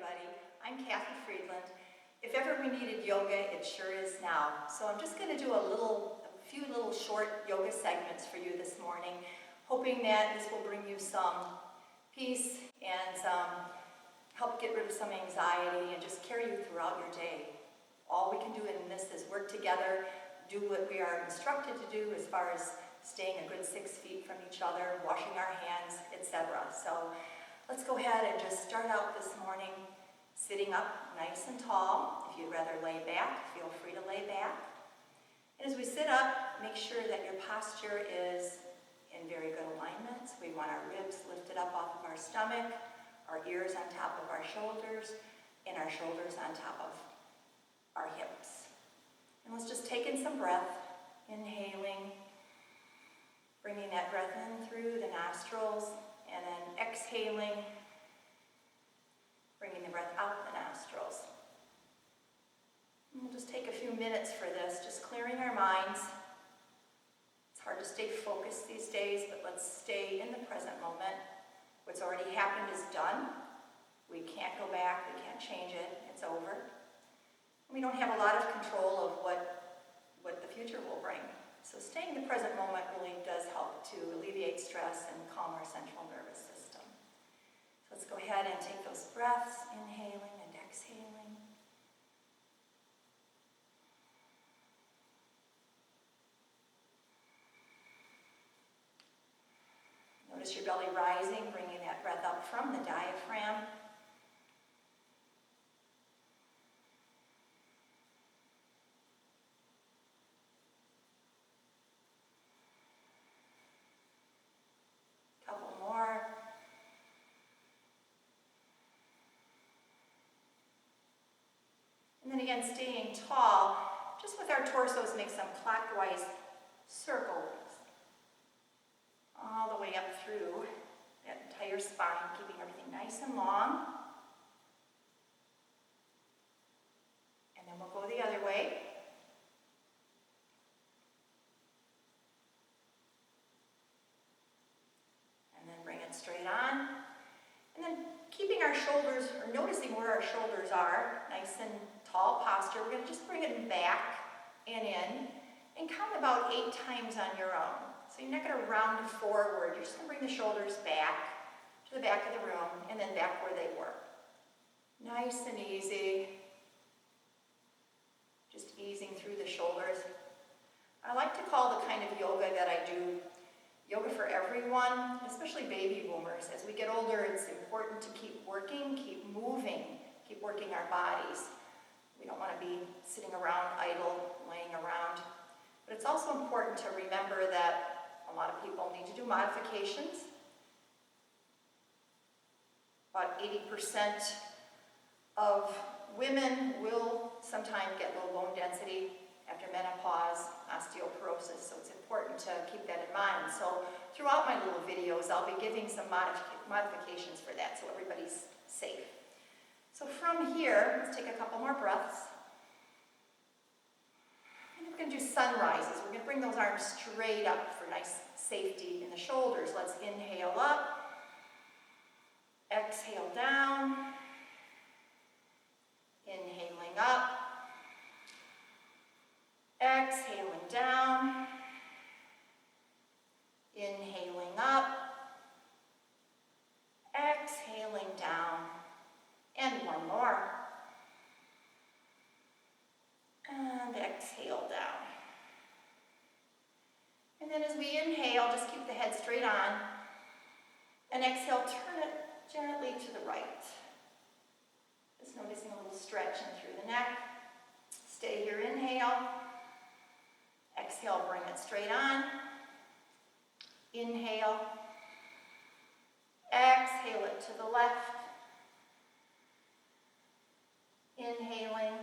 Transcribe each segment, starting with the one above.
everybody. I'm Kathy Friedland. If ever we needed yoga, it sure is now. So I'm just going to do a few little short yoga segments for you this morning, hoping that this will bring you some peace and help get rid of some anxiety and just carry you throughout your day. All we can do in this is work together, do what we are instructed to do as far as staying a good 6 feet from each other, washing our hands, etc. So let's go ahead and just start out this morning sitting up nice and tall. If you'd rather lay back, feel free to lay back. And as we sit up, make sure that your posture is in very good alignment. We want our ribs lifted up off of our stomach, our ears on top of our shoulders, and our shoulders on top of our hips. And let's just take in some breath, inhaling, bringing that breath in through the nostrils, and then exhaling, bringing the breath out the nostrils. And we'll just take a few minutes for this, just clearing our minds. It's hard to stay focused these days, but let's stay in the present moment. What's already happened is done. We can't go back, we can't change it, it's over. We don't have a lot of control of what the future will bring. So staying in the present moment really does help to alleviate stress and calm our central nervous system. So let's go ahead and take those breaths, inhaling and exhaling. Notice your belly rising, bringing that breath up from the diaphragm. Couple more. And then again, staying tall, just with our torsos, make some clockwise circles all the way up through that entire spine, keeping everything nice and long. And then we'll go the other way. And then bring it straight on. And then keeping our shoulders, or noticing where our shoulders are, nice and tall posture, we're going to just bring it back and in, and count about 8 times on your own. So you're not going to round forward, you're just going to bring the shoulders back to the back of the room, and then back where they were. Nice and easy. Just easing through the shoulders. I like to call the kind of yoga that I do yoga for everyone, especially baby boomers. As we get older, it's important to keep working, keep moving, keep working our bodies. We don't want to be sitting around idle, laying around. But it's also important to remember that a lot of people need to do modifications. About 80% of women will sometime get low bone density after menopause, osteoporosis, so it's important to keep that in mind. So throughout my little videos, I'll be giving some modifications for that so everybody's safe. So from here, let's take a couple more breaths. And we're going to do sunrises. We're going to bring those arms straight up for nice safety in the shoulders. Let's inhale up, exhale down, inhaling up, exhaling down, inhaling up, exhaling down, and one more. And exhale down. And then as we inhale, just keep the head straight on. And exhale, turn it gently to the right. Just noticing a little stretching through the neck. Stay here, inhale. Exhale, bring it straight on. Inhale. Exhale it to the left. Inhaling.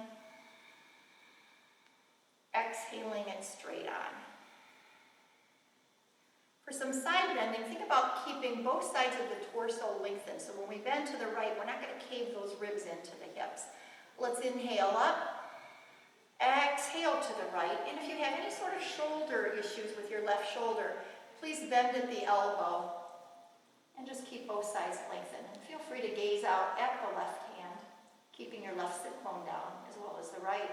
Exhaling it straight on. For some side bending, think about keeping both sides of the torso lengthened. So when we bend to the right, we're not going to cave those ribs into the hips. Let's inhale up. Exhale to the right. And if you have any sort of shoulder issues with your left shoulder, please bend at the elbow and just keep both sides lengthened. And feel free to gaze out at the left hand. keeping your left sit bone down as well as the right.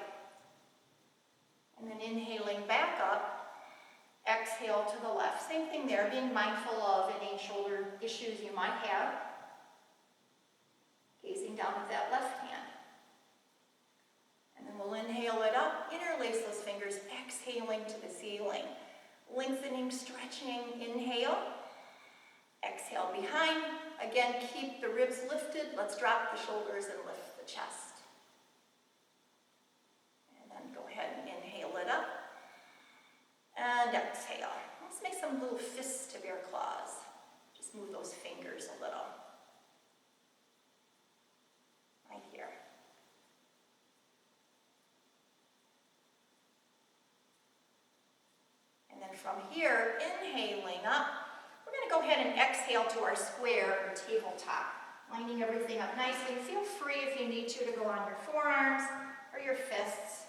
And then inhaling back up, exhale to the left. Same thing there, being mindful of any shoulder issues you might have. Gazing down at that left hand. And then we'll inhale it up, interlace those fingers, exhaling to the ceiling. Lengthening, stretching, inhale. Exhale behind. Again, keep the ribs lifted. Let's drop the shoulders and lift the chest. And then go ahead and inhale it up. And exhale. Let's make some little fists to bear claws. Just move those fingers a little. Right here. And then from here, inhaling up, we're going to go ahead and exhale to our square or tabletop, lining everything up nicely. Feel free if you need to go on your forearms or your fists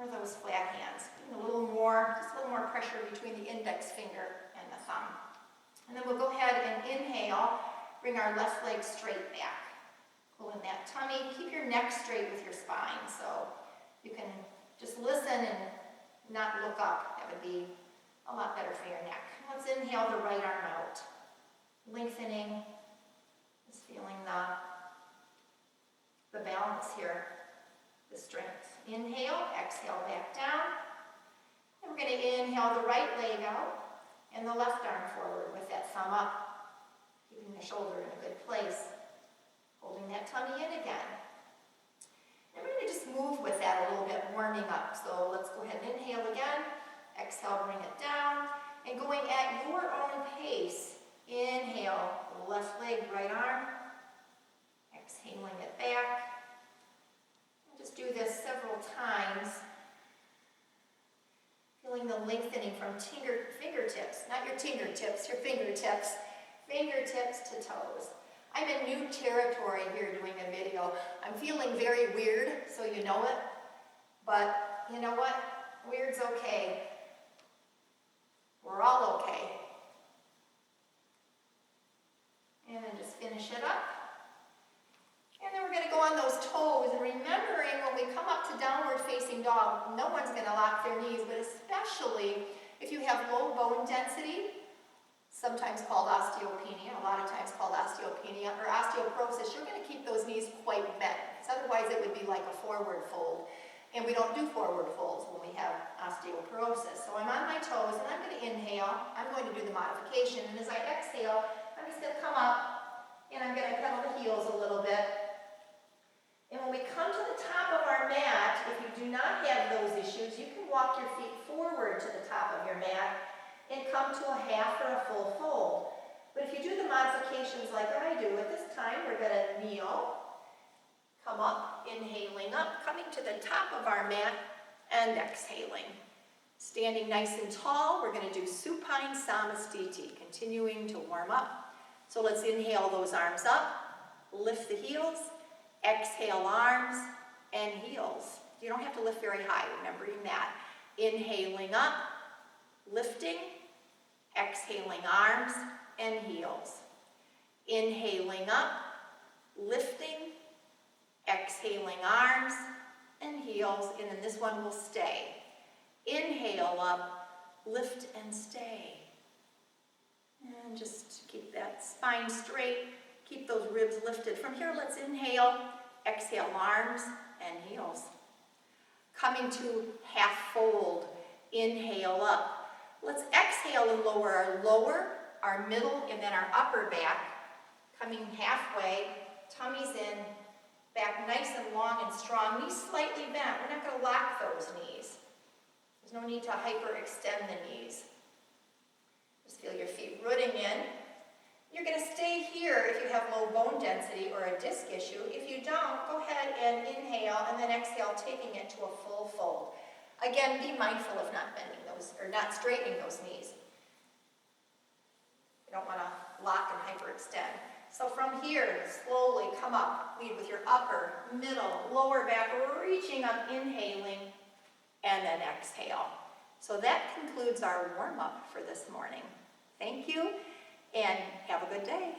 or those flat hands. Just a little more pressure between the index finger and the thumb. And then we'll go ahead and inhale, bring our left leg straight back. Pull in that tummy, keep your neck straight with your spine, so you can just listen and not look up. That would be a lot better for your neck. Let's inhale the right arm out. Lengthening, just feeling the balance here, the strength. Inhale, exhale back down. And we're going to inhale the right leg out and the left arm forward with that thumb up, keeping the shoulder in a good place. Holding that tummy in again. And we're going to just move with that a little bit, warming up. So let's go ahead and inhale again. Exhale, bring it down. And going at your own pace. Inhale, left leg, right arm. Exhaling it back. And just do this several times. Feeling the lengthening from fingertips, not your fingertips, your fingertips. Fingertips to toes. I'm in new territory here doing a video. I'm feeling very weird, so you know it. But you know what? Weird's okay. We're all okay. And then just finish it up. And then we're going to go on those toes. And remembering when we come up to downward facing dog, no one's going to lock their knees, but especially if you have low bone density, sometimes called osteopenia, a lot of times called osteopenia, or osteoporosis, you're going to keep those knees quite bent. Because otherwise it would be like a forward fold. And we don't do forward folds when we have osteoporosis. So I'm on my toes and I'm going to inhale. I'm going to do the modification. And as I exhale, I'm just going to come up and I'm going to pedal the heels a little bit. And when we come to the top of our mat, if you do not have those issues, you can walk your feet forward to the top of your mat and come to a half or a full fold. But if you do the modifications like I do, at this time we're going to kneel, come up, inhaling up, coming to the top of our mat, and exhaling. Standing nice and tall, we're going to do supine samasthiti, continuing to warm up. So let's inhale those arms up, lift the heels, exhale arms and heels. You don't have to lift very high, remembering that. Inhaling up, lifting, exhaling arms and heels. Inhaling up, lifting, exhaling arms and heels, and then this one will stay. Inhale up, lift and stay. And just keep that spine straight, keep those ribs lifted. From here, let's inhale, exhale arms and heels. Coming to half fold, inhale up. Let's exhale and lower our lower, our middle, and then our upper back. Coming halfway, tummies in, back nice and long and strong, knees slightly bent. We're not going to lock those knees. There's no need to hyperextend the knees. Just feel your feet rooting in. You're going to stay here if you have low bone density or a disc issue. If you don't, go ahead and inhale and then exhale, taking it to a full fold. Again, be mindful of not bending those or not straightening those knees. You don't want to lock and hyperextend. So from here, slowly come up. Lead with your upper, middle, lower back, reaching up, inhaling, and then exhale. So that concludes our warm-up for this morning. Thank you, and have a good day.